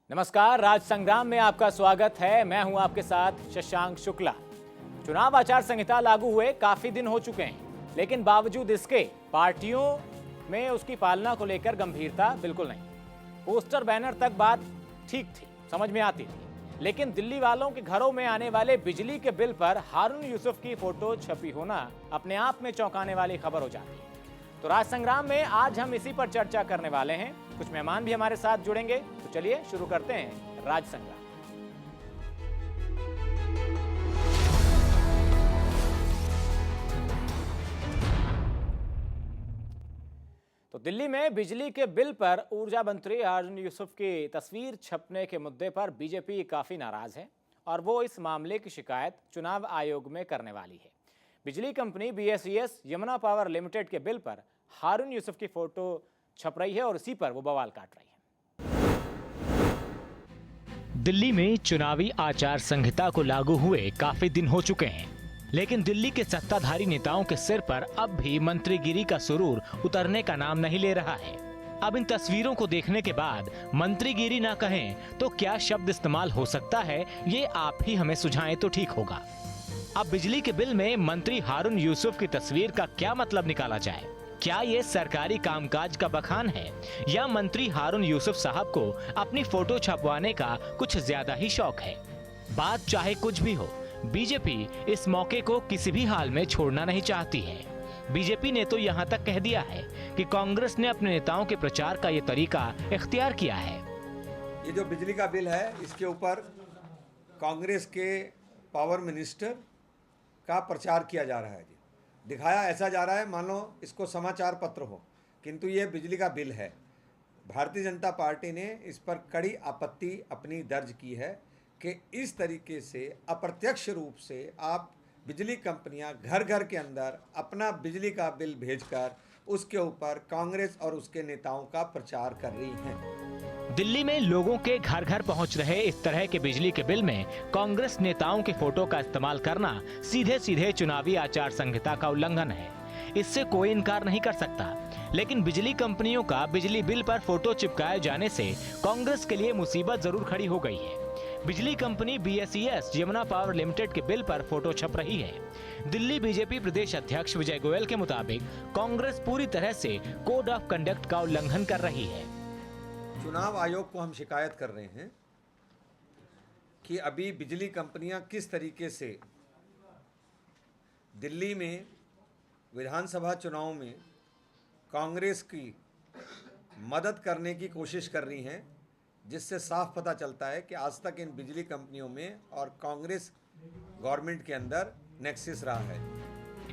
नमस्कार, राज संग्राम में आपका स्वागत है। मैं हूं आपके साथ शशांक शुक्ला। चुनाव आचार संहिता लागू हुए काफी दिन हो चुके हैं, लेकिन बावजूद इसके पार्टियों में उसकी पालना को लेकर गंभीरता बिल्कुल नहीं। पोस्टर बैनर तक बात ठीक थी, समझ में आती थी, लेकिन दिल्ली वालों के घरों में आने वाले बिजली के बिल पर हारून यूसुफ की फोटो छपी होना अपने आप में चौंकाने वाली खबर हो जाती है। तो राज संग्राम में आज हम इसी पर चर्चा करने वाले हैं। कुछ मेहमान भी हमारे साथ जुड़ेंगे, तो चलिए शुरू करते हैं राज संग्राम। तो दिल्ली में बिजली के बिल पर ऊर्जा मंत्री हारून यूसुफ की तस्वीर छपने के मुद्दे पर बीजेपी काफी नाराज है और वो इस मामले की शिकायत चुनाव आयोग में करने वाली है। बिजली company BSES Yamuna power limited के बिल पर हारून यूसुफ की फोटो छप रही है और इसी पर वो बवाल काट रही है। दिल्ली में चुनावी आचार संहिता को लागू हुए काफी दिन हो चुके हैं, लेकिन दिल्ली के सत्ताधारी नेताओं के सिर पर अब भी मंत्रीगिरी का सुरूर उतरने का नाम नहीं ले रहा है। अब इन तस्वीरों को देखने के बाद मंत्रीगिरी ना कहें तो क्या शब्द इस्तेमाल हो सकता है, ये आप ही हमें सुझाएं तो ठीक होगा। अब बिजली के बिल में मंत्री हारून यूसुफ की तस्वीर का क्या मतलब निकाला जाए? क्या ये सरकारी कामकाज का बखान है या मंत्री हारून यूसुफ साहब को अपनी फोटो छपवाने का कुछ ज्यादा ही शौक है? बात चाहे कुछ भी हो, बीजेपी इस मौके को किसी भी हाल में छोड़ना नहीं चाहती है। बीजेपी ने तो यहाँ तक कह दिया है कि कांग्रेस ने अपने नेताओं के प्रचार का ये तरीका इख्तियार किया है। ये जो बिजली का बिल है, इसके ऊपर कांग्रेस के पावर मिनिस्टर का प्रचार किया जा रहा है जी। दिखाया ऐसा जा रहा है मानो इसको समाचार पत्र हो, किंतु ये बिजली का बिल है। भारतीय जनता पार्टी ने इस पर कड़ी आपत्ति अपनी दर्ज की है कि इस तरीके से अप्रत्यक्ष रूप से आप बिजली कंपनियां घर घर के अंदर अपना बिजली का बिल भेजकर उसके ऊपर कांग्रेस और उसके नेताओं का प्रचार कर रही हैं। दिल्ली में लोगों के घर घर पहुंच रहे इस तरह के बिजली के बिल में कांग्रेस नेताओं के फोटो का इस्तेमाल करना सीधे सीधे चुनावी आचार संहिता का उल्लंघन है। इससे कोई इनकार नहीं कर सकता, लेकिन बिजली कंपनियों का बिजली बिल पर फोटो चिपकाए जाने से कांग्रेस के लिए मुसीबत जरूर खड़ी हो गई है। बिजली company BSES Yamuna power limited के बिल पर फोटो छप रही है। दिल्ली बीजेपी प्रदेश अध्यक्ष विजय गोयल के मुताबिक कांग्रेस पूरी तरह से कोड ऑफ कंडक्ट का उल्लंघन कर रही है। चुनाव आयोग को हम शिकायत कर रहे हैं कि अभी बिजली कंपनियां किस तरीके से दिल्ली में विधानसभा चुनाव में कांग्रेस की मदद करने की कोशिश कर रही हैं, जिससे साफ पता चलता है कि आज तक इन बिजली कंपनियों में और कांग्रेस गवर्नमेंट के अंदर नेक्सस रहा है।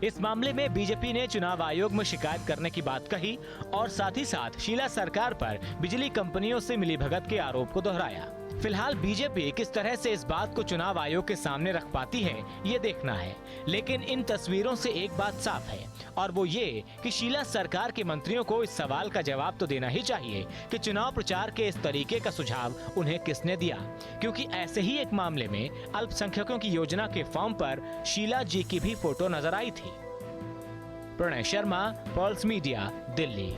इस मामले में बीजेपी ने चुनाव आयोग में शिकायत करने की बात कही और साथ ही साथ शीला सरकार पर बिजली कंपनियों से मिलीभगत के आरोप को दोहराया। फिलहाल बीजेपी किस तरह से इस बात को चुनाव आयोग के सामने रख पाती है, ये देखना है। लेकिन इन तस्वीरों से एक बात साफ है और वो ये कि शीला सरकार के मंत्रियों को इस सवाल का जवाब तो देना ही चाहिए कि चुनाव प्रचार के इस तरीके का सुझाव उन्हें किसने दिया, क्योंकि ऐसे ही एक मामले में अल्पसंख्यकों की योजना के फॉर्म पर शीला जी की भी फोटो नजर आई थी। Pranay Sharma, Pulse media, Delhi.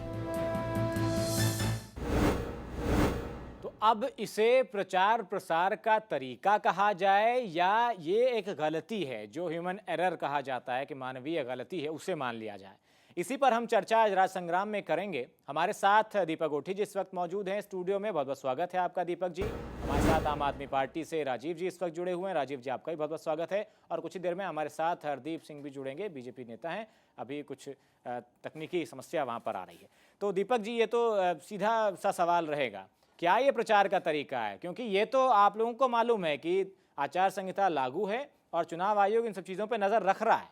अब इसे प्रचार प्रसार का तरीका कहा जाए या ये एक गलती है, जो ह्यूमन एरर कहा जाता है कि मानवीय गलती है, उसे मान लिया जाए, इसी पर हम चर्चा आज राज संग्राम में करेंगे। हमारे साथ दीपक ओठी जी इस वक्त मौजूद हैं स्टूडियो में। बहुत बहुत स्वागत है आपका दीपक जी। हमारे साथ आम आदमी पार्टी से राजीव जी इस वक्त जुड़े हुए हैं। राजीव जी, आपका भी बहुत बहुत स्वागत है। और कुछ ही देर में हमारे साथ हरदीप सिंह भी जुड़ेंगे, बीजेपी नेता हैं। अभी कुछ तकनीकी समस्या वहाँ पर आ रही है। तो दीपक जी, ये तो सीधा सा सवाल रहेगा, क्या ये प्रचार का तरीका है? क्योंकि ये तो आप लोगों को मालूम है कि आचार संहिता लागू है और चुनाव आयोग इन सब चीज़ों पे नज़र रख रहा है।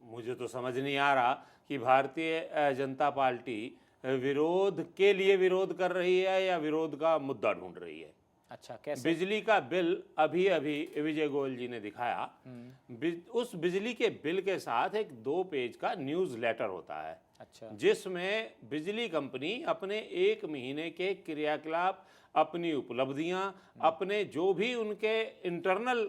मुझे तो समझ नहीं आ रहा कि भारतीय जनता पार्टी विरोध के लिए विरोध कर रही है या विरोध का मुद्दा ढूंढ रही है। अच्छा, कैसे? बिजली का बिल अभी अभी विजय गोयल जी ने दिखाया। उस बिजली के बिल के साथ एक 2 पेज का न्यूज़ लेटर होता है। अच्छा। जिसमें बिजली कंपनी अपने 1 महीने के क्रियाकलाप, अपनी उपलब्धियां, अपने जो भी उनके इंटरनल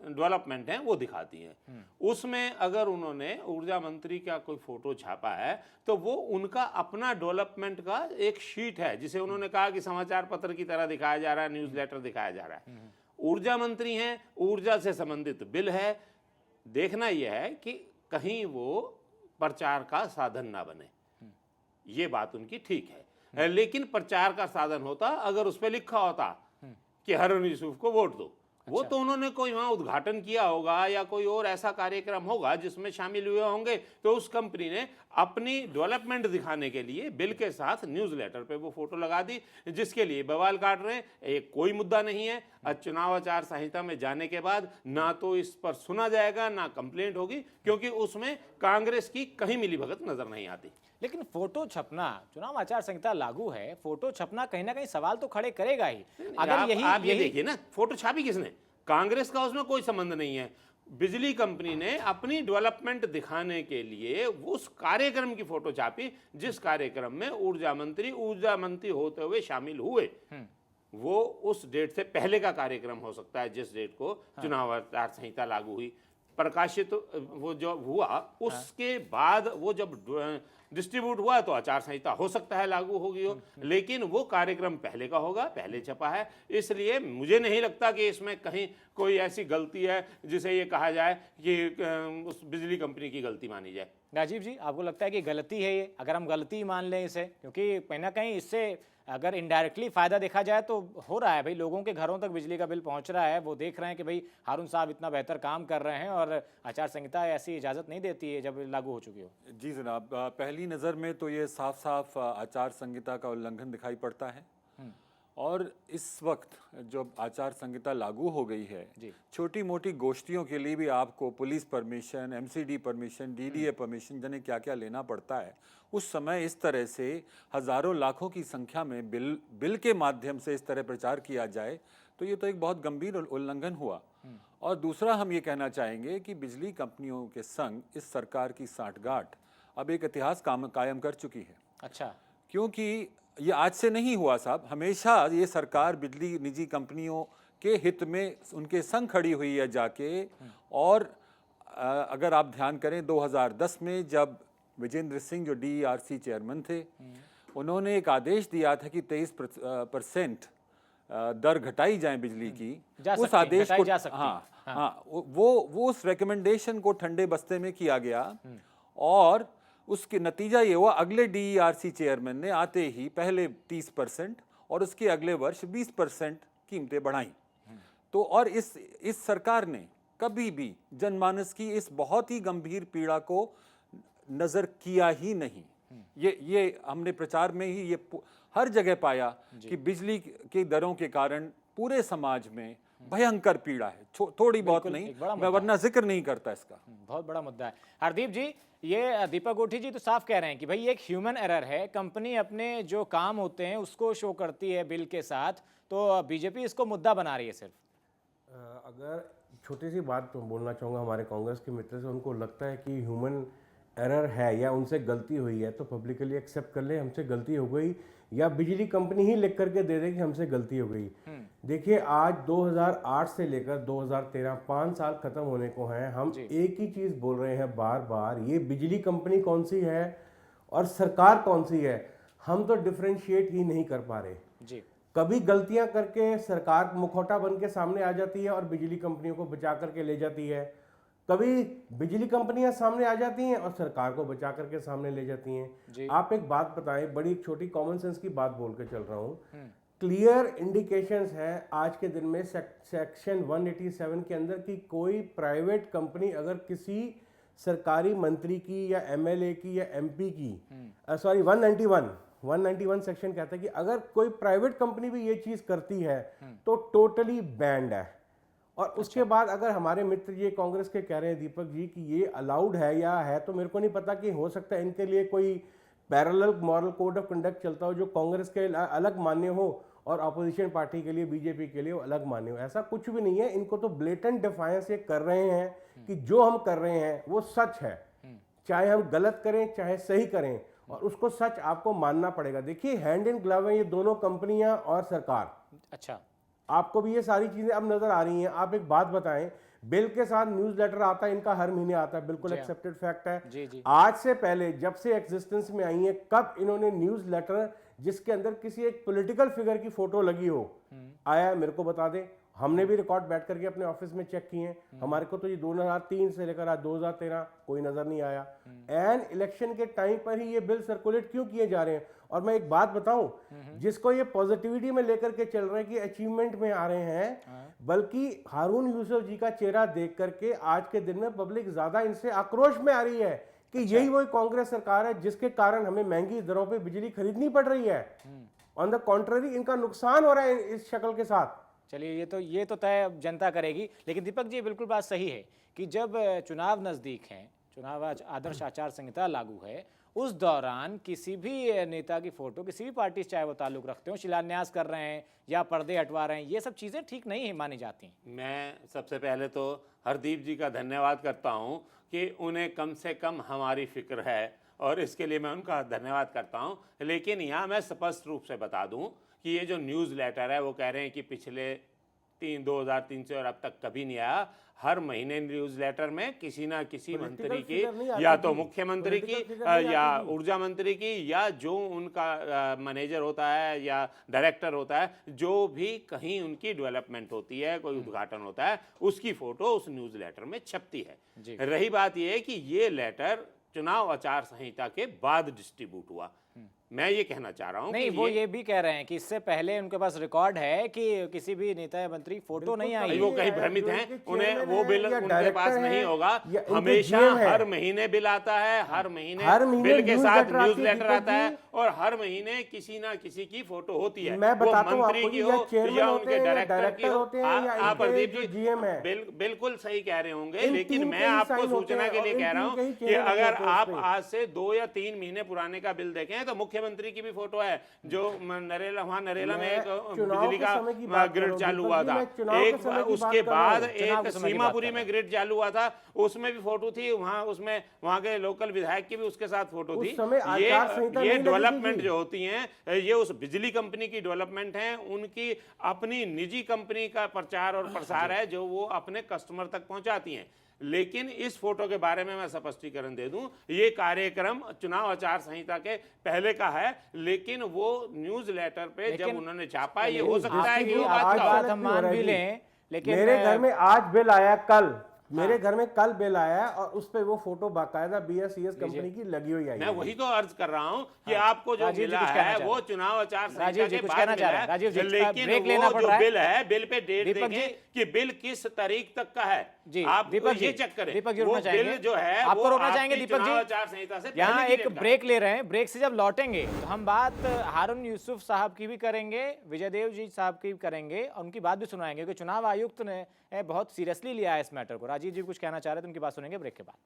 डेवलपमेंट हैं वो दिखाती हैं। उसमें अगर उन्होंने ऊर्जा मंत्री का कोई फोटो छापा है तो वो उनका अपना डेवलपमेंट का एक शीट है, जिसे उन्होंने कहा कि समाचार पत्र की तरह दिखाया जा रहा है, न्यूज़लेटर दिखाया जा रहा है। ऊर्जा मंत्री हैं, ऊर्जा से संबंधित बिल है, देखना यह है कि कहीं वो प्रचार का साधन ना बने। ये बात उनकी ठीक है, लेकिन प्रचार का साधन होता अगर उस पर लिखा होता कि हारून यूसुफ को वोट दो। वो तो उन्होंने कोई वहां उद्घाटन किया होगा या कोई और ऐसा कार्यक्रम होगा जिसमें शामिल हुए होंगे, तो उस कंपनी ने अपनी डेवलपमेंट दिखाने के लिए बिल के साथ न्यूज़लेटर पे वो फोटो लगा दी, जिसके लिए बवाल काट रहे हैं। एक कोई मुद्दा नहीं है। चुनाव आचार संहिता में जाने के बाद ना तो इस पर सुना जाएगा ना कंप्लेंट होगी, क्योंकि उसमें कांग्रेस की कहीं मिलीभगत नजर नहीं आती। लेकिन फोटो छपना, चुनाव आचार संहिता लागू है, फोटो छपना कहीं ना कहीं सवाल तो खड़े करेगा ही। अगर आप ये देखिए ना, फोटो छापी किसने? कांग्रेस का उसमें कोई संबंध नहीं है। बिजली कंपनी ने अपनी डेवलपमेंट दिखाने के लिए उस कार्यक्रम की फोटो छापी जिस कार्यक्रम में ऊर्जा मंत्री होते हुए शामिल हुए। वो उस डेट से पहले का कार्यक्रम हो सकता है जिस डेट को चुनाव आचार संहिता लागू हुई। प्रकाशित वो जो हुआ उसके बाद वो जब डिस्ट्रीब्यूट हुआ तो आचार संहिता हो सकता है लागू होगी हो, लेकिन वो कार्यक्रम पहले का होगा, पहले छपा है। इसलिए मुझे नहीं लगता कि इसमें कहीं कोई ऐसी गलती है जिसे ये कहा जाए कि उस बिजली कंपनी की गलती मानी जाए। राजीव जी, आपको लगता है कि गलती है ये? अगर हम गलती मान लें इसे, क्योंकि कहीं ना कहीं इससे अगर इनडायरेक्टली फायदा देखा जाए तो हो रहा है भाई, लोगों के घरों तक बिजली का बिल पहुंच रहा है, वो देख रहे हैं कि भाई हारून साहब इतना बेहतर काम कर रहे हैं और आचार संहिता ऐसी इजाज़त नहीं देती है जब लागू हो चुकी हो। जी जनाब, पहली नज़र में तो ये साफ साफ आचार संहिता का उल्लंघन दिखाई पड़ता है। और इस वक्त जब आचार संहिता लागू हो गई है, छोटी मोटी गोष्ठियों के लिए भी आपको police permission, MCD permission, DDA permission, जाने क्या क्या लेना पड़ता है। उस समय इस तरह से हज़ारों लाखों की संख्या में बिल के माध्यम से इस तरह प्रचार किया जाए तो ये तो एक बहुत गंभीर उल्लंघन हुआ। और दूसरा हम ये कहना चाहेंगे कि बिजली कंपनियों के संग इस सरकार की साठगांठ अब एक इतिहास कायम कर चुकी है। अच्छा, क्योंकि ये आज से नहीं हुआ साहब, हमेशा ये सरकार बिजली निजी कंपनियों के हित में उनके संग खड़ी हुई है जाके। और अगर आप ध्यान करें 2010 में जब विजेंद्र सिंह जो DERC चेयरमैन थे, उन्होंने एक आदेश दिया था कि 23% दर घटाई जाए बिजली की। उस आदेश को वो उस रिकमेंडेशन को ठंडे बस्ते में किया गया और उसके नतीजा ये हुआ, अगले DERC चेयरमैन ने आते ही पहले 30% और उसके अगले वर्ष 20% कीमतें बढ़ाई। तो और इस सरकार ने कभी भी जनमानस की इस बहुत ही गंभीर पीड़ा को नजर किया ही नहीं। ये हमने प्रचार में ही ये हर जगह पाया कि बिजली की दरों के कारण पूरे समाज में भयंकर पीड़ा है। थोड़ी बहुत नहीं, मैं वरना जिक्र नहीं करता इसका। बहुत बड़ा मुद्दा है। हरदीप जी, ये दीपक गोठी जी तो साफ कह रहे हैं कि भाई ये एक ह्यूमन एरर है, कंपनी अपने जो काम होते हैं उसको शो करती है बिल के साथ, तो बीजेपी इसको मुद्दा बना रही है सिर्फ। अगर छोटी सी बात तो बोलना चाहूँगा हमारे कांग्रेस के मित्र से, उनको लगता है कि ह्यूमन एरर है या उनसे गलती हुई है तो पब्लिकली एक्सेप्ट कर ले हमसे गलती हो गई, या बिजली कंपनी ही लिख करके दे दे कि हमसे गलती हो गई। देखिए, आज 2008 से लेकर 2013 5 साल खत्म होने को हैं, हम एक ही चीज़ बोल रहे हैं बार बार, ये बिजली कंपनी कौन सी है और सरकार कौन सी है, हम तो डिफ्रेंशिएट ही नहीं कर पा रहे जी। कभी गलतियां करके सरकार मुखौटा बन के सामने आ जाती है और बिजली कंपनियों को बचा करके ले जाती है, कभी बिजली कंपनियां सामने आ जाती हैं और सरकार को बचा करके सामने ले जाती हैं। आप एक बात बताएं, बड़ी छोटी कॉमन सेंस की बात बोल के चल रहा हूं, क्लियर इंडिकेशंस हैं आज के दिन में सेक्शन 187 के अंदर कि कोई प्राइवेट कंपनी अगर किसी सरकारी मंत्री की या एमएलए की या एमपी की, सॉरी 191 सेक्शन कहता है कि अगर कोई प्राइवेट कंपनी भी ये चीज करती है तो टोटली बैंड है। और उसके बाद अगर हमारे मित्र ये कांग्रेस के कह रहे हैं दीपक जी कि ये अलाउड है या है, तो मेरे को नहीं पता कि हो सकता है इनके लिए कोई parallel moral code of conduct चलता हो जो कांग्रेस के अलग मान्य हो और अपोजिशन पार्टी के लिए, बीजेपी के लिए वो अलग मान्य हो। ऐसा कुछ भी नहीं है। इनको तो ब्लेटेंट डिफायंस ये कर रहे हैं कि जो हम कर रहे हैं वो सच है, चाहे हम गलत करें चाहे सही करें, और उसको सच आपको मानना पड़ेगा। देखिए हैंड इन ग्लव है ये दोनों कंपनियां और सरकार। अच्छा, आपको भी ये सारी चीजें अब नजर आ रही हैं। आप एक बात बताएं, बिल के साथ न्यूज लेटर आता है, इनका हर महीने आता है, बिल्कुल एक्सेप्टेड फैक्ट है। जी जी। आज से पहले जब से एग्जिस्टेंस में आई है, कब इन्होंने न्यूज लेटर जिसके अंदर किसी एक पॉलिटिकल फिगर की फोटो लगी हो आया है? मेरे को बता दें। हमने भी रिकॉर्ड बैठ करके अपने ऑफिस में चेक किए हैं, हमारे को तो ये 2003 से लेकर आज 2013 कोई नजर नहीं आया। एंड इलेक्शन के टाइम पर ही ये बिल सर्कुलेट क्यों किए जा रहे हैं? और मैं एक बात बताऊं, जिसको ये पॉजिटिविटी में लेकर के चल रहे हैं कि अचीवमेंट में आ रहे हैं, बल्कि हारून यूसुफ जी का चेहरा देख करके आज के दिन में पब्लिक ज्यादा इनसे आक्रोश में आ रही है कि यही वही कांग्रेस सरकार है जिसके कारण हमें महंगी दरों पे बिजली खरीदनी पड़ रही है। ऑन द कॉन्ट्ररी इनका नुकसान हो रहा है इस शक्ल के साथ। चलिए, ये तो तय जनता करेगी। लेकिन दीपक जी बिल्कुल बात सही है कि जब चुनाव नज़दीक हैं, चुनाव आदर्श आचार संहिता लागू है, उस दौरान किसी भी नेता की फोटो, किसी भी पार्टी से चाहे वो ताल्लुक रखते हो, शिलान्यास कर रहे हैं या पर्दे हटवा रहे हैं, ये सब चीज़ें ठीक नहीं मानी जाती। मैं सबसे पहले तो हरदीप जी का धन्यवाद करता हूं कि उन्हें कम से कम हमारी फिक्र है, और इसके लिए मैं उनका धन्यवाद करता हूं। लेकिन यहाँ मैं स्पष्ट रूप से बता दूं कि ये जो न्यूज़ लेटर है वो कह रहे हैं कि पिछले 2003 से और अब तक कभी नहीं आया। हर महीने न्यूज़ लेटर में किसी ना किसी मंत्री की, या तो मुख्यमंत्री की या ऊर्जा मंत्री की, या जो उनका मैनेजर होता है या डायरेक्टर होता है, जो भी कहीं उनकी डेवलपमेंट होती है, कोई उद्घाटन होता है, उसकी फोटो उस न्यूज़ लेटर में छपती है। रही बात यह है कि ये लेटर चुनाव आचार संहिता के बाद डिस्ट्रीब्यूट हुआ। मैं ये कहना चाह रहा हूँ नहीं, वो ये भी कह रहे हैं कि इससे पहले उनके पास रिकॉर्ड है कि किसी भी नेता या मंत्री फोटो नहीं आई। वो कहीं भ्रमित हैं, उन्हें वो बिल उनके पास नहीं होगा। हमेशा हर महीने बिल आता है, हर महीने बिल के साथ न्यूज़ लेटर आता है, और हर महीने किसी ना किसी की फोटो होती है, वो मंत्री की हो या उनके डायरेक्टर की हो। आप हरदीप जी बिल्कुल सही कह रहे होंगे, लेकिन मैं आपको सूचना के लिए कह रहा हूँ कि अगर आप आज से 2 या 3 महीने पुराने का बिल देखें तो मुख्यमंत्री की भी फोटो है, जो नरेला में एक बिजली का ग्रिड चालू हुआ था, एक उसके बाद एक सीमापुरी में ग्रिड चालू हुआ था, उसमें भी फोटो थी, उसमें वहां के लोकल विधायक की भी उसके साथ फोटो थी। ये डेवलपमेंट जो होती हैं, ये उस बिजली कंपनी की डेवलपमेंट है, उनकी अपनी निजी कंपनी का प्रचार और प्रसार है जो वो अपने कस्टमर तक पहुंचाती हैं। लेकिन इस फोटो के बारे में मैं स्पष्टीकरण दे दूं, ये कार्यक्रम चुनाव आचार संहिता के पहले का है, लेकिन वो न्यूज़ लेटर पे जब उन्होंने छापा, ये हो सकता है कि वो बात हम मान भी लें, लेकिन मेरे घर में आज बिल आया, कल मेरे घर में कल बिल आया और उस पे वो फोटो बाकायदा BSES कंपनी की लगी हुई आई। मैं वही तो अर्ज कर रहा हूँ कि आपको जो मिला है वो चुनाव आचार संहिता के बाद मिला है, लेकिन वो जो बिल है, बिल पे डेट देखें कि बिल किस तारीख तक का है। आप ये चेक करें, वो बिल जो है आपको रोकना चाहेंगे दीपक जी, आचार संहिता से यहाँ एक ब्रेक ले रहे हैं। ब्रेक से जब लौटेंगे तो हम बात हारून यूसुफ साहब की भी करेंगे, विजय देव जी साहब की भी करेंगे, और उनकी बात भी सुनाएंगे कि चुनाव आयुक्त ने बहुत सीरियसली लिया है इस मैटर को। राजीव जी कुछ कहना चाह रहे थे, उनकी बात सुनेंगे ब्रेक के बाद।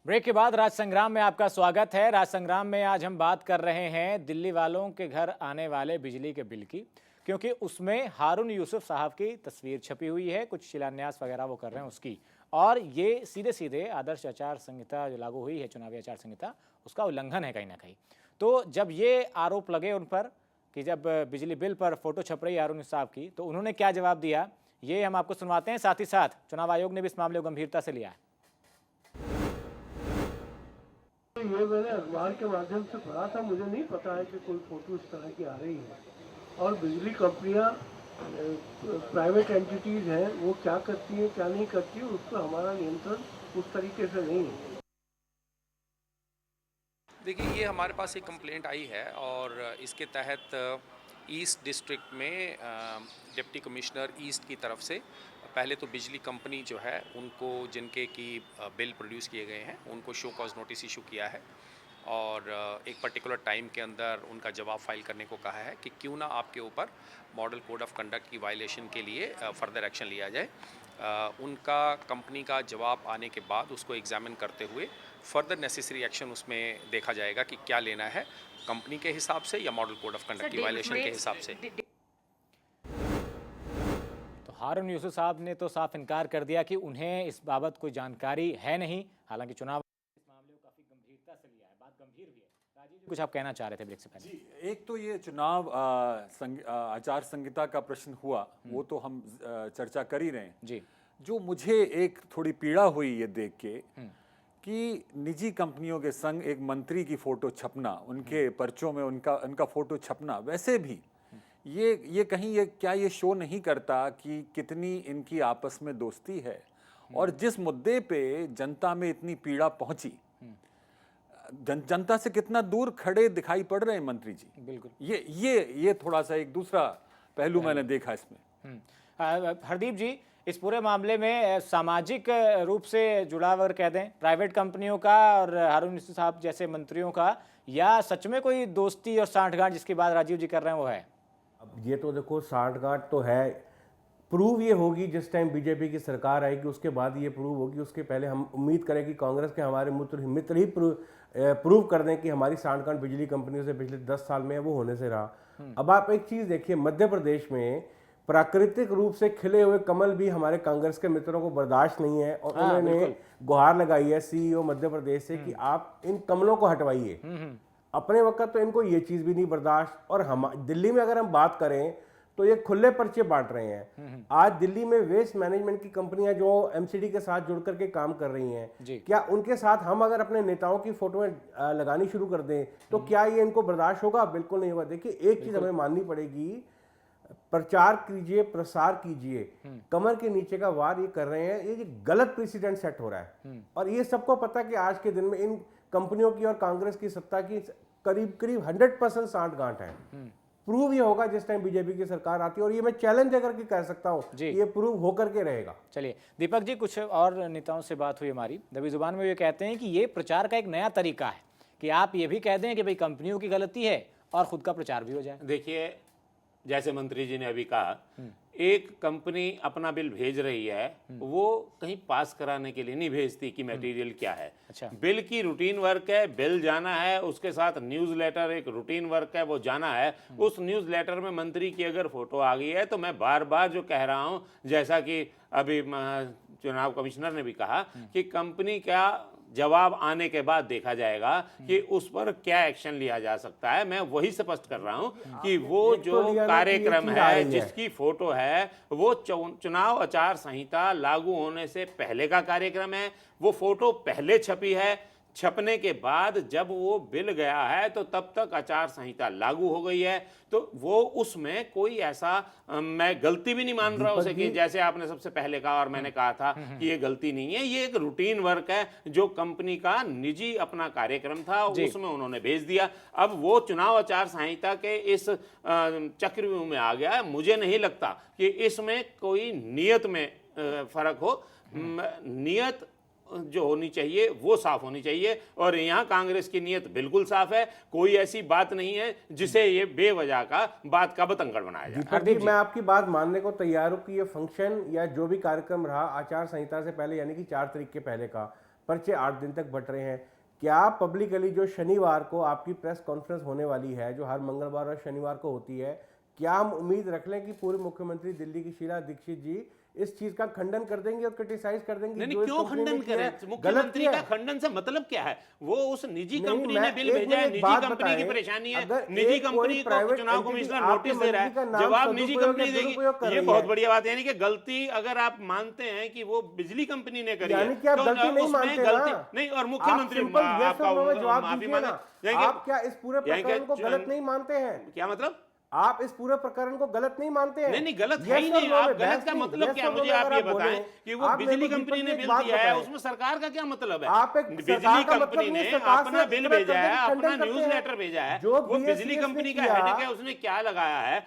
ब्रेक के बाद राज संग्राम में आपका स्वागत है। राज संग्राम में आज हम बात कर रहे हैं दिल्ली वालों के घर आने वाले बिजली के बिल की, क्योंकि उसमें हारून यूसुफ साहब की तस्वीर छपी हुई है, कुछ शिलान्यास वगैरह वो कर रहे हैं उसकी, और ये सीधे सीधे आदर्श आचार संहिता जो लागू हुई है, चुनावी आचार संहिता, उसका उल्लंघन है कहीं ना कहीं। तो जब ये आरोप लगे उन पर कि जब बिजली बिल पर फोटो छप रही है हारून यूसुफ साहब की, तो उन्होंने क्या जवाब दिया, ये हम आपको सुनवाते हैं। साथ ही साथ चुनाव आयोग ने भी इस मामले को गंभीरता से लिया है। ये मैंने अखबार के माध्यम से पढ़ा था, मुझे नहीं पता है कि कोई फोटो इस तरह की आ रही है। और बिजली कंपनियां प्राइवेट एंटिटीज हैं, वो क्या करती हैं क्या नहीं करती है, उस पर हमारा नियंत्रण उस तरीके से नहीं है। देखिए, ये हमारे पास एक कंप्लेंट आई है और इसके तहत ईस्ट डिस्ट्रिक्ट में डिप्टी कमिश्नर ईस्ट की तरफ से पहले तो बिजली कंपनी जो है उनको, जिनके की बिल प्रोड्यूस किए गए हैं, उनको शो कॉज नोटिस इशू किया है और एक पर्टिकुलर टाइम के अंदर उनका जवाब फाइल करने को कहा है कि क्यों ना आपके ऊपर मॉडल कोड ऑफ कंडक्ट की वायलेशन के लिए फर्दर एक्शन लिया जाए। उनका कंपनी का जवाब आने के बाद उसको एग्जामिन करते हुए फर्दर नेसेसरी एक्शन उसमें देखा जाएगा कि क्या लेना है कंपनी के हिसाब से या मॉडल कोड ऑफ कंडक्ट की वायलेशन के हिसाब से। तो हारून यूसुफ साहब ने तो साफ इनकार कर दिया कि उन्हें इस बाबत कोई जानकारी है नहीं। हालांकि चुनाव इस मामले को काफी गंभीरता से लिया है, बात गंभीर भी है। राजीव जी, कुछ आप कहना चाह रहे थे ब्रेक से पहले? जी, एक तो ये चुनाव आचार संहिता का प्रश्न हुआ, वो तो हम चर्चा कर ही रहे हैं जी। जो मुझे एक थोड़ी पीड़ा हुई ये देख के कि निजी कंपनियों के संग एक मंत्री की फोटो छपना, उनके पर्चों में उनका फोटो छपना, वैसे भी ये कहीं ये क्या ये शो नहीं करता कि कितनी इनकी आपस में दोस्ती है। और जिस मुद्दे पे जनता में इतनी पीड़ा पहुंची, जनता से कितना दूर खड़े दिखाई पड़ रहे हैं मंत्री जी। बिल्कुल, ये थोड़ा सा एक दूसरा पहलू मैंने देखा इसमें। हरदीप जी, इस पूरे मामले में सामाजिक रूप से जुड़ा अगर कह दें प्राइवेट कंपनियों का और हारून यूसुफ साहब जैसे मंत्रियों का, या सच में कोई दोस्ती और सांठगांठ जिसकी बात राजीव जी कर रहे हैं वो है? अब ये तो देखो सांठगांठ तो है, प्रूव ये होगी जिस टाइम बीजेपी की सरकार आएगी, उसके बाद ये प्रूव होगी। उसके पहले हम उम्मीद करें कि कांग्रेस के हमारे मित्र ही प्रूव कर दें कि हमारी सांठगांठ बिजली कंपनियों से पिछले 10 साल में वो होने से रहा। अब आप एक चीज़ देखिए, मध्य प्रदेश में प्राकृतिक रूप से खिले हुए कमल भी हमारे कांग्रेस के मित्रों को बर्दाश्त नहीं है और उन्होंने गुहार लगाई है सीईओ मध्य प्रदेश से कि आप इन कमलों को हटवाइए। अपने वक्त तो इनको ये चीज़ भी नहीं बर्दाश्त। और हम दिल्ली में अगर हम बात करें तो ये खुले पर्चे बांट रहे हैं। आज दिल्ली में वेस्ट मैनेजमेंट की कंपनियां जो एमसीडी के साथ जुड़ करके काम कर रही हैं, क्या उनके साथ हम अगर अपने नेताओं की फोटोएं लगानी शुरू कर दें तो क्या ये इनको बर्दाश्त होगा? बिल्कुल नहीं होगा। देखिए, एक चीज हमें माननी पड़ेगी, प्रचार कीजिए, प्रसार कीजिए, कमर के नीचे का वार ये कर रहे हैं, ये गलत प्रेसिडेंट सेट हो रहा है। और ये सबको पता कि आज के दिन में इन कंपनियों की और कांग्रेस की सत्ता की करीब 100% सांठगांठ है। प्रूव ये होगा जिस टाइम बीजेपी की सरकार आती है, और ये मैं चैलेंज करके कह सकता हूँ ये प्रूव होकर के रहेगा। चलिए दीपक जी, कुछ और नेताओं से बात हुई हमारी, दबी जुबान में ये कहते हैं कि ये प्रचार का एक नया तरीका है कि आप ये भी कह दें कि भाई कंपनियों की गलती है और खुद का प्रचार भी हो जाए। देखिए, जैसे मंत्री जी ने अभी कहा, एक कंपनी अपना बिल भेज रही है, वो कहीं पास कराने के लिए नहीं भेजती कि मटेरियल क्या है। अच्छा। बिल की रूटीन वर्क है, बिल जाना है, उसके साथ न्यूज़लेटर एक रूटीन वर्क है, वो जाना है। उस न्यूज़लेटर में मंत्री की अगर फोटो आ गई है तो मैं बार बार जो कह रहा हूं, जैसा कि अभी चुनाव कमिश्नर ने भी कहा कि कंपनी क्या जवाब आने के बाद देखा जाएगा कि उस पर क्या एक्शन लिया जा सकता है। मैं वही स्पष्ट कर रहा हूं कि वो जो कार्यक्रम है, जिसकी फोटो है, वो चुनाव आचार संहिता लागू होने से पहले का कार्यक्रम है। वो फोटो पहले छपी है, छपने के बाद जब वो बिल गया है तो तब तक आचार संहिता लागू हो गई है। तो वो उसमें कोई ऐसा मैं गलती भी नहीं मान रहा उसे कि जैसे आपने सबसे पहले कहा और मैंने कहा था कि ये गलती नहीं है, ये एक रूटीन वर्क है जो कंपनी का निजी अपना कार्यक्रम था, उसमें उन्होंने भेज दिया। अब वो चुनाव आचार संहिता के इस चक्रव्यूह में आ गया है। मुझे नहीं लगता कि इसमें कोई नियत में फर्क हो। नियत जो होनी चाहिए वो साफ होनी चाहिए, और यहाँ कांग्रेस की नियत बिल्कुल साफ है। कोई ऐसी बात नहीं है जिसे ये बेवजह का बात का बतंगड़ बनाया जाए। हरदीप, मैं आपकी बात मानने को तैयार हूँ कि ये फंक्शन या जो भी कार्यक्रम रहा आचार संहिता से पहले, यानी कि 4 तारीख के पहले का, पर्चे 8 दिन तक बट रहे हैं। क्या पब्लिकली जो शनिवार को आपकी प्रेस कॉन्फ्रेंस होने वाली है, जो हर मंगलवार और शनिवार को होती है, क्या हम उम्मीद रख लें कि पूर्व मुख्यमंत्री दिल्ली की शीला दीक्षित जी इस चीज का खंडन कर देंगे और क्रिटिसाइज कर देंगे? नहीं, क्यों खंडन करें? मुख्यमंत्री का खंडन से मतलब क्या है? वो उस निजी कंपनी ने बिल भेजा है, निजी कंपनी की परेशानी है, निजी कंपनी को चुनाव कमिश्नर नोटिस दे रहा है, जवाब निजी कंपनी देगी। ये बहुत बढ़िया बात है। यानी कि गलती अगर आप मानते हैं कि वो बिजली कंपनी ने करी है, उसमें गलती नहीं, और मुख्यमंत्री माफी मांगे। आप क्या इस पूरे प्रकरण को गलत नहीं मानते हैं? क्या मतलब? आप इस पूरे प्रकरण को गलत नहीं मानते हैं? नहीं, गलत है ही नहीं। आप गलत का मतलब क्या? मुझे आप ये बताएं कि वो बिजली कंपनी ने बिल दिया है, उसमें सरकार का क्या मतलब है? बिजली कंपनी ने अपना बिल भेजा है, अपना न्यूज़लेटर भेजा है, वो बिजली कंपनी का हेड है, उसने क्या लगाया है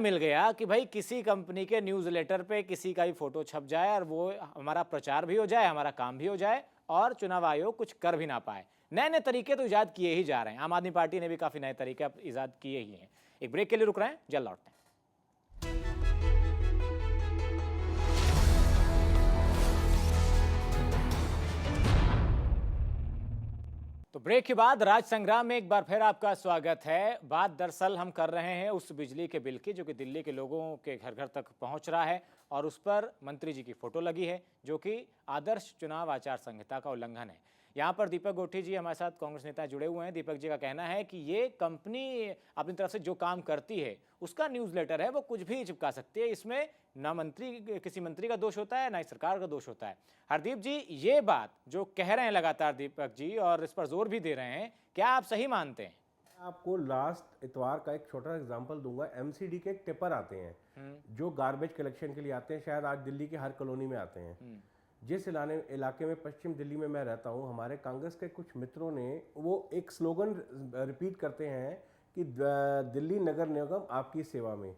मिल गया कि भाई किसी कंपनी के न्यूज़लेटर पे किसी का ही फोटो छप जाए और वो हमारा प्रचार भी हो जाए, हमारा काम भी हो जाए और चुनाव आयोग कुछ कर भी ना पाए। नए नए तरीके तो ईजाद किए ही जा रहे हैं। आम आदमी पार्टी ने भी काफ़ी नए तरीके ईजाद किए ही हैं। एक ब्रेक के लिए रुक रहे हैं, जल्द लौटते हैं। तो ब्रेक के बाद राज संग्राम में एक बार फिर आपका स्वागत है। बात दरअसल हम कर रहे हैं उस बिजली के बिल की जो कि दिल्ली के लोगों के घर घर तक पहुंच रहा है और उस पर मंत्री जी की फोटो लगी है जो कि आदर्श चुनाव आचार संहिता का उल्लंघन है। यहाँ पर दीपक गोठी जी हमारे साथ कांग्रेस नेता जुड़े हुए हैं। दीपक जी का कहना है कि ये कंपनी अपनी तरफ से जो काम करती है उसका न्यूज़लेटर है, वो कुछ भी चिपका सकती है। इसमें ना किसी मंत्री का दोष होता है, ना ही सरकार का दोष होता है। हरदीप जी, ये बात जो कह रहे हैं लगातार दीपक जी और इस पर जोर भी दे रहे हैं, क्या आप सही मानते हैं? आपको लास्ट इतवार का एक छोटा एग्जांपल दूंगा। एमसीडी के एक टिपर आते हैं जो गार्बेज कलेक्शन के लिए आते हैं, शायद आज दिल्ली की हर कॉलोनी में आते हैं। जिस इलाके में पश्चिम दिल्ली में मैं रहता हूं, हमारे कांग्रेस के कुछ मित्रों ने वो एक स्लोगन रिपीट करते हैं कि दिल्ली नगर निगम आपकी सेवा में।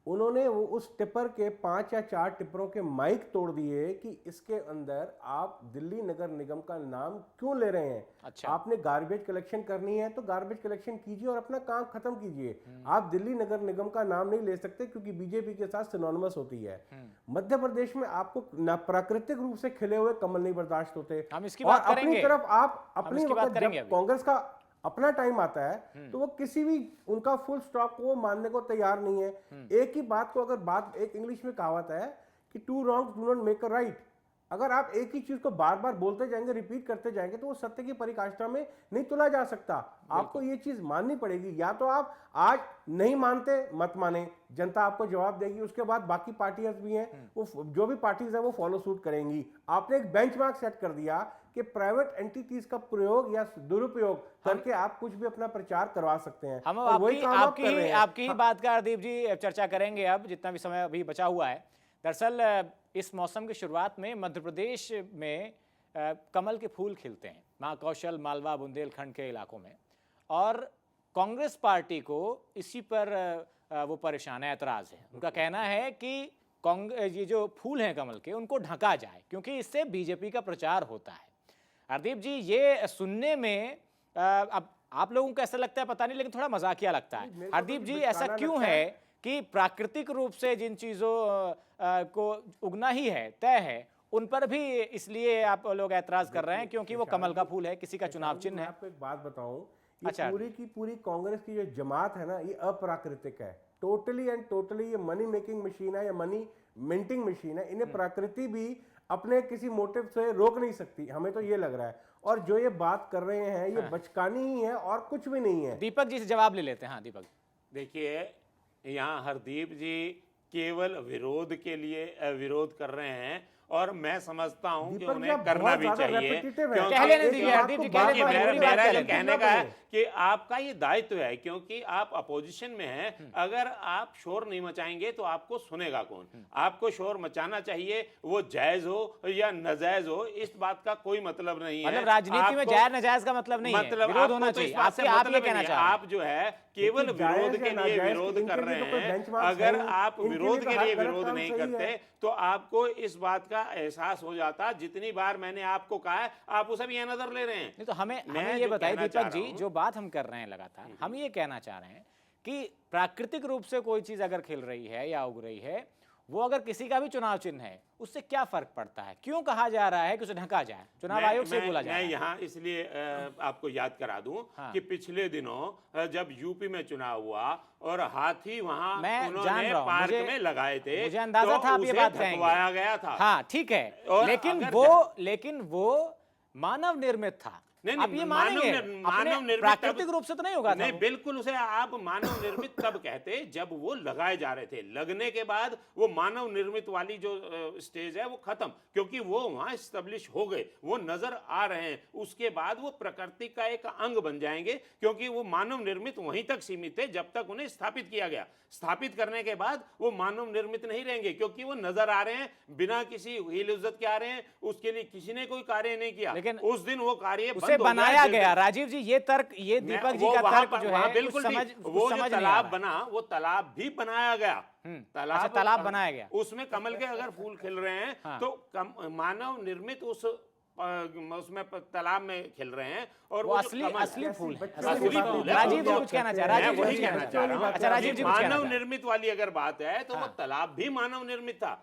उन्होंने वो उस टिपर के 5 या 4 टिपरों के माइक तोड़ दिए कि इसके अंदर आप दिल्ली नगर निगम का नाम क्यों ले रहे हैं। अच्छा। आपने गार्बेज कलेक्शन करनी है तो गार्बेज कलेक्शन कीजिए और अपना काम खत्म कीजिए। आप दिल्ली नगर निगम का नाम नहीं ले सकते क्योंकि बीजेपी के साथ सिनोनिमस होती है। मध्य प्रदेश में आपको प्राकृतिक रूप से खिले हुए कमल नहीं बर्दाश्त होते। हम इसकी और बात अपनी करेंगे। तरफ आप हम अपनी इसकी बात वक्त करेंगे जब अभी। कांग्रेस का अपना टाइम आता है तो वो किसी भी उनका फुल स्टॉप को मानने को तैयार नहीं है। एक ही बात को अगर एक इंग्लिश में कहावत है कि 2 wrongs do not make a right। अगर आप एक ही चीज को बार बार बोलते जाएंगे, रिपीट करते जाएंगे तो वो सत्य की परिकाष्ठा में नहीं तुला जा सकता। आपको ये चीज माननी पड़ेगी। या तो आप आज नहीं मानते, मत माने, जनता आपको जवाब देगी। उसके बाद बाकी पार्टियां भी हैं, वो जो भी पार्टीज है वो फॉलो सूट करेंगी। आपने एक बेंचमार्क सेट कर दिया कि प्राइवेट एंटिटीज का प्रयोग या दुरुपयोग करके आप कुछ भी अपना प्रचार करवा सकते हैं। हम और वही काम आप कर रहे हैं। आपकी ही बात का हरदीप जी चर्चा करेंगे अब, जितना भी समय अभी बचा हुआ है। दरअसल इस मौसम की शुरुआत में मध्य प्रदेश में कमल के फूल खिलते हैं, महाकौशल, मालवा, बुंदेलखंड के इलाकों में, और कांग्रेस पार्टी को इसी पर वो परेशान है, एतराज़ है। उनका कहना है कि ये जो फूल हैं कमल के उनको ढका जाए क्योंकि इससे बीजेपी का प्रचार होता है। हरदीप जी, ये सुनने में अब आप लोगों को ऐसा लगता है पता नहीं, लेकिन थोड़ा मजाकिया लगता है। हरदीप जी, ऐसा क्यों है कि प्राकृतिक रूप से जिन चीज़ों को उगना ही है, तय है, उन पर भी इसलिए आप लोग ऐतराज कर रहे हैं क्योंकि वो कमल का फूल है, किसी का चुनाव चिन्ह है? आपको एक बात बताऊं, ये अच्छा। पूरी की पूरी कांग्रेस की जो जमात है ना, ये अप्राकृतिक है। टोटली एंड टोटली ये मनी मेकिंग मशीन है या मनी मिंटिंग मशीन है। इन्हें प्रकृति भी अपने किसी मोटिव से रोक नहीं सकती, हमें तो ये लग रहा है। और जो ये बात कर रहे हैं ये बचकानी ही है और कुछ भी नहीं है। दीपक जी से जवाब ले लेते हैं। हाँ दीपक। देखिए, यहाँ हरदीप जी केवल विरोध के लिए विरोध कर रहे हैं और मैं समझता हूं कि उन्हें करना भी चाहिए, मेरा जो कहने का है कि आपका ये दायित्व है, क्योंकि आप अपोजिशन में हैं। अगर आप शोर नहीं मचाएंगे तो आपको सुनेगा कौन? आपको शोर मचाना चाहिए, वो जायज हो या नाजायज हो, इस बात का कोई मतलब नहीं है। मतलब राजनीति में जायज नाजायज का मतलब नहीं है, विरोध होना चाहिए। आप ये कहना चाह रहे हैं? आप जो है केवल विरोध के लिए विरोध कर रहे हैं। अगर आप विरोध के लिए विरोध नहीं करते तो आपको इस बात का एहसास हो जाता। जितनी बार मैंने आपको कहा है, आप उसे भी नजर ले रहे हैं। नहीं तो हमें ये बताइए दीपक जी, जो बात हम कर रहे हैं लगातार, हम ये कहना चाह रहे हैं कि प्राकृतिक रूप से कोई चीज अगर खिल रही है या उग रही है, वो अगर किसी का भी चुनाव चिन्ह है, उससे क्या फर्क पड़ता है? क्यों कहा जा रहा है कि उसे ढका जाए? चुनाव आयोग से बोला जा रहा है। मैं यहाँ इसलिए आपको याद करा दूं कि पिछले दिनों जब यूपी में चुनाव हुआ और हाथी वहां उन्होंने पार्क में लगाए थे, मुझे अंदाजा था आप ये बात कहेंगे। गया था। हाँ ठीक है, लेकिन वो मानव निर्मित था। आप ये मानेंगे? मानव निर्मित प्राकृतिक रूप से तो नहीं होगा। नहीं, बिल्कुल उसे आप मानव निर्मित तब कहते जब वो लगाए जा रहे थे। लगने के बाद वो मानव निर्मित वाली जो स्टेज है वो खत्म, क्योंकि वो वहां एस्टेब्लिश हो गए, वो नजर आ रहे हैं। उसके बाद वो प्रकृति का एक अंग बन जाएंगे, क्योंकि वो मानव निर्मित वहीं तक सीमित थे जब तक उन्हें स्थापित किया गया। स्थापित करने के बाद वो मानव निर्मित नहीं रहेंगे, क्योंकि वो नजर आ रहे हैं, बिना किसी हील इज्जत के आ रहे हैं। उसके लिए किसी ने कोई कार्य नहीं किया, लेकिन उस दिन वो कार्य बनाया गया। राजिव जी, ये तर्क, ये दीपक जी का तर्क जो है, बिल्कुल वो जो तालाब बना, वो तालाब भी बनाया गया। तालाब बनाया गया। उसमें कमल के अगर फूल खिल रहे हैं तो मानव निर्मित उस उसमें तालाब में खिल रहे हैं और वो जो असली कमल है, असली फूल है, असली फूल है। राजीव जी कुछ कहना चाह रहे हैं, मैं राजीव जी वही कुछ कहना चाह रहा हूं। अच्छा, राजीव जी कुछ कहना मानव चाह रहे हैं। निर्मित वाली अगर बात है तो वो तालाब भी मानव निर्मित था।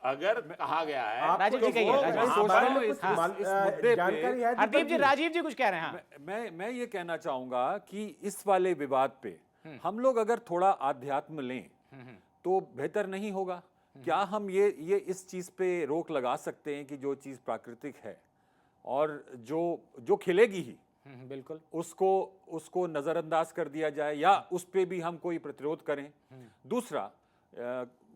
अगर कहा गया है राजीव जी तो कहिए, वो राजीव वहां जी। सोच रहा पर- हूं इस मुद्दे पे जानकारी है हरदीप जी, राजीव जी कुछ कह रहे हैं। हाँ। मैं ये कहना चाहूंगा कि इस वाले विवाद पे हम लोग अगर थोड़ा आध्यात्म लें तो बेहतर नहीं होगा क्या? हम ये इस चीज पे रोक लगा सकते हैं कि जो चीज प्राकृतिक है और जो खिलेगी ही बिल्कुल। उसको नजरअंदाज कर दिया जाए या उस पे भी हम कोई प्रतिरोध करें। दूसरा,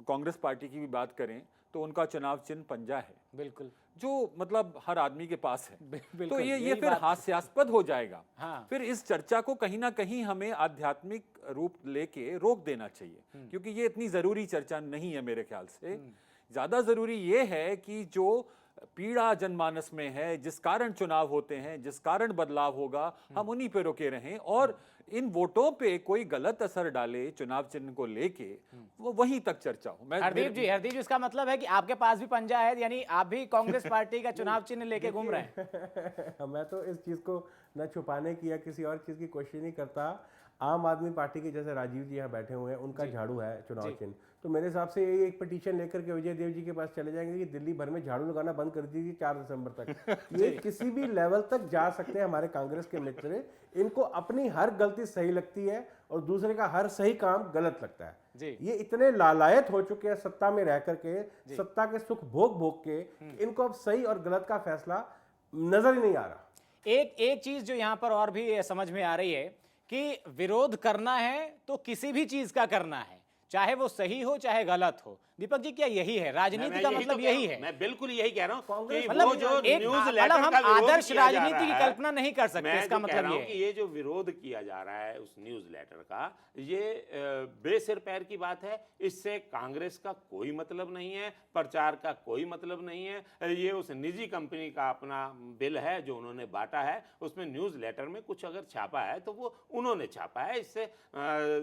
कांग्रेस पार्टी की भी बात करें तो उनका चुनाव चिन्ह पंजा है, बिल्कुल जो मतलब हर आदमी के पास है। बिल्कुल, तो ये यही फिर बात- हास्यास्पद हो जाएगा। हाँ। फिर इस चर्चा को कहीं ना कहीं हमें आध्यात्मिक रूप लेके रोक देना चाहिए, क्योंकि ये इतनी जरूरी चर्चा नहीं है मेरे ख्याल से। ज्यादा जरूरी ये है कि जो पीड़ा जनमानस में है, जिस कारण चुनाव होते हैं, जिस कारण बदलाव होगा, हम उन्हीं पे रुके रहें और इन वोटों पे कोई गलत असर डाले चुनाव चिन्ह को लेके, वो वहीं तक चर्चा हो। हरदीप जी, इसका मतलब है कि आपके पास भी पंजा है, यानी आप भी कांग्रेस पार्टी का चुनाव चिन्ह लेके घूम रहे हैं। मैं तो इस चीज़ को न छुपाने की या किसी और चीज़ की कोशिश नहीं करता। आम आदमी पार्टी के जैसे राजीव जी यहाँ बैठे हुए हैं, उनका झाड़ू है चुनाव चिन्ह, तो मेरे हिसाब से ये एक पिटीशन लेकर के विजय देव जी के पास चले जाएंगे कि दिल्ली भर में झाड़ू लगाना बंद कर दीजिए 4 दिसंबर तक। ये किसी भी लेवल तक जा सकते हैं हमारे कांग्रेस के मित्र। इनको अपनी हर गलती सही लगती है और दूसरे का हर सही काम गलत लगता है। ये इतने लालायत हो चुके हैं सत्ता में रह करके, सत्ता के सुख भोग के, इनको अब सही और गलत का फैसला नजर ही नहीं आ रहा। एक चीज जो यहाँ पर और भी समझ में आ रही है कि विरोध करना है तो किसी भी चीज का करना है, चाहे वो सही हो चाहे गलत हो। दीपक जी, क्या यही है राजनीति का मतलब? यही है, मैं बिल्कुल यही कह रहा हूँ कि मतलब वो जो एक न्यूज मतलब हम लेटर का विरोध आदर्श किया जा राजनीति की रहा है, कल्पना नहीं कर सकते। मैं इसका जो कह मतलब रहा हूं ये कि है ये जो विरोध किया जा रहा है उस न्यूज लेटर का, ये बेसिर पैर की बात है। इससे कांग्रेस का कोई मतलब नहीं है, प्रचार का कोई मतलब नहीं है। ये उस निजी कंपनी का अपना बिल है जो उन्होंने बांटा है, उसमें न्यूज लेटर में कुछ अगर छापा है तो वो उन्होंने छापा है। इससे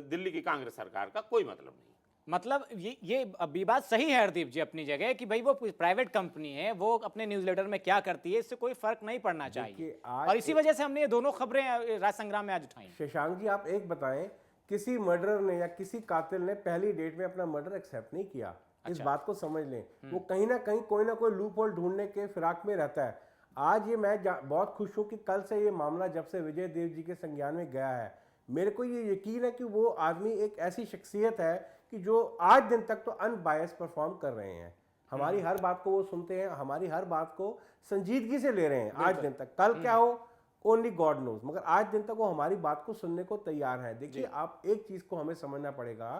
दिल्ली की कांग्रेस सरकार का कोई मतलब नहीं। मतलब ये अभी बात सही है हरदीप जी अपनी जगह कि भाई वो प्राइवेट कंपनी है, वो अपने न्यूज़लेटर में क्या करती है इससे कोई फर्क नहीं पड़ना चाहिए। और इसी वजह से हमने ये दोनों खबरें राज संग्राम में आज उठाई। शशांक जी, आप एक बताएं, किसी मर्डरर ने या किसी कातिल ने पहली डेट में अपना मर्डर एक्सेप्ट नहीं किया। इस बात को समझ लें। वो कहीं ना कहीं कोई ना कोई लूप होल ढूंढने के फिराक में रहता है। आज ये मैं बहुत खुश हूं कि कल से ये मामला जब से विजय देव जी के संज्ञान में गया है, मेरे को ये यकीन है कि वो आदमी एक ऐसी शख्सियत है कि जो आज दिन तक तो अनबायस परफॉर्म कर रहे हैं। हमारी हर बात को वो सुनते हैं, हमारी हर बात को संजीदगी से ले रहे हैं आज दिन तक। कल क्या हो ओनली गॉड नोज, मगर आज दिन तक वो हमारी बात को सुनने को तैयार हैं। देखिए, आप एक चीज को हमें समझना पड़ेगा,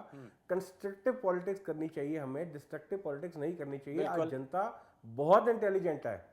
कंस्ट्रक्टिव पॉलिटिक्स करनी चाहिए हमें, डिस्ट्रक्टिव पॉलिटिक्स नहीं करनी चाहिए। आज जनता बहुत इंटेलिजेंट है।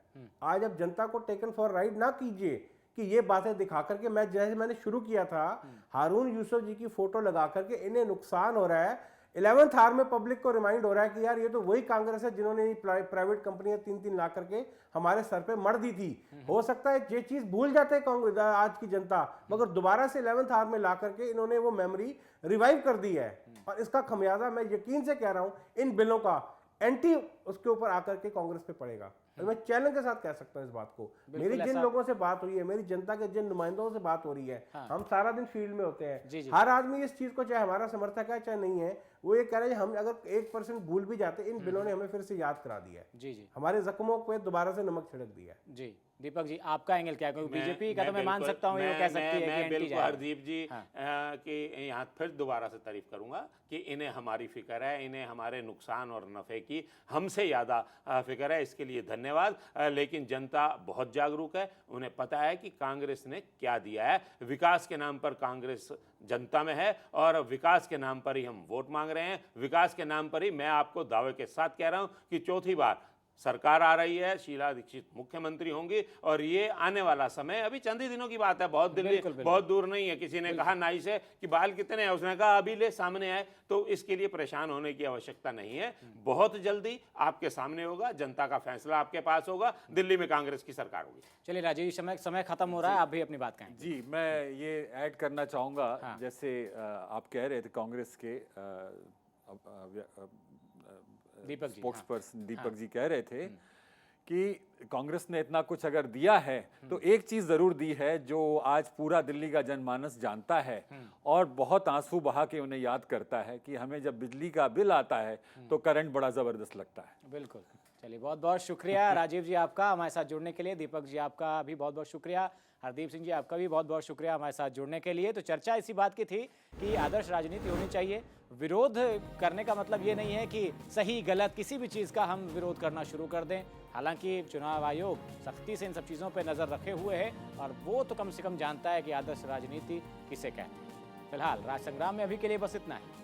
आज अब जनता को टेकन फॉर राइट ना कीजिए कि ये बातें दिखा करके, मैंने शुरू किया था हारून यूसुफ जी की फोटो लगा करके इन्हें नुकसान हो रहा है। 11th आवर में पब्लिक को रिमाइंड हो रहा है कि यार ये तो वही कांग्रेस है जिन्होंने प्राइवेट कंपनियां 3-3 ला करके हमारे सर पे मर दी थी। हो सकता है ये चीज भूल जाते हैं कांग्रेस आज की जनता, मगर दोबारा से 11th आवर में ला करके इन्होंने वो मेमोरी रिवाइव कर दी है। और इसका खमियाजा मैं यकीन से कह रहा हूं इन बिलों का एंटी उसके ऊपर आकर के कांग्रेस पे पड़ेगा। और मैं चैलेंज के साथ कह सकता हूं इस बात को। मेरी जिन लोगों से बात हुई है, मेरी जनता के जिन नुमाइंदों से बात हो रही है, हम सारा दिन फील्ड में होते हैं। हर आदमी इस चीज को, चाहे हमारा समर्थक है चाहे नहीं है, वो ये कह रहे हैं हम अगर 1% भूल भी जाते, इन बिलों ने हमें फिर से याद करा दिया है। हमारे जख्मों पे दोबारा से नमक छिड़क दिया है। जी दीपक जी, आपका एंगल क्या है? क्योंकि बीजेपी का तो मैं मान सकता हूँ, ये कह सकती है कि बिल्कुल हरदीप जी कि यहाँ फिर दोबारा से तारीफ करूंगा कि इन्हें हमारी फिक्र है, इन्हें हमारे नुकसान और नफे की हमसे ज़्यादा फिक्र है, इसके लिए धन्यवाद। लेकिन जनता बहुत जागरूक है, उन्हें पता है कि कांग्रेस ने क्या दिया है। विकास के नाम पर कांग्रेस जनता में है और विकास के नाम पर ही हम वोट मांग रहे हैं। विकास के नाम पर ही मैं आपको दावे के साथ कह रहा हूं कि चौथी बार सरकार आ रही है, शीला दीक्षित मुख्यमंत्री होंगी और ये आने वाला समय अभी चंद ही दिनों की बात है, बहुत बहुत दूर नहीं है। किसी ने कहा नाई से कि बाल कितने हैं, उसने कहा अभी ले सामने आए। तो इसके लिए परेशान होने की आवश्यकता नहीं है, बहुत जल्दी आपके सामने होगा, जनता का फैसला आपके पास होगा, दिल्ली में कांग्रेस की सरकार होगी। चलिए राजीव, समय खत्म हो रहा है, आप भी अपनी बात कहें। जी, मैं ये ऐड करना चाहूँगा, जैसे आप कह रहे थे कांग्रेस के दीपक जी, स्पोक्स पर्सन दीपक जी कह रहे थे कि कांग्रेस ने इतना कुछ अगर दिया है तो एक चीज जरूर दी है जो आज पूरा दिल्ली का जनमानस जानता है और बहुत आंसू बहा के उन्हें याद करता है कि हमें जब बिजली का बिल आता है तो करंट बड़ा जबरदस्त लगता है। बिल्कुल। चलिए, बहुत बहुत शुक्रिया राजीव जी आपका हमारे साथ जुड़ने के लिए। दीपक जी आपका भी बहुत बहुत शुक्रिया। हरदीप सिंह जी आपका भी बहुत बहुत शुक्रिया हमारे साथ जुड़ने के लिए। तो चर्चा इसी बात की थी कि आदर्श राजनीति होनी चाहिए। विरोध करने का मतलब ये नहीं है कि सही गलत किसी भी चीज़ का हम विरोध करना शुरू कर दें। हालांकि चुनाव आयोग सख्ती से इन सब चीज़ों पर नज़र रखे हुए है और वो तो कम से कम जानता है कि आदर्श राजनीति किसे कहते हैं। फिलहाल राज संग्राम में अभी के लिए बस इतना है।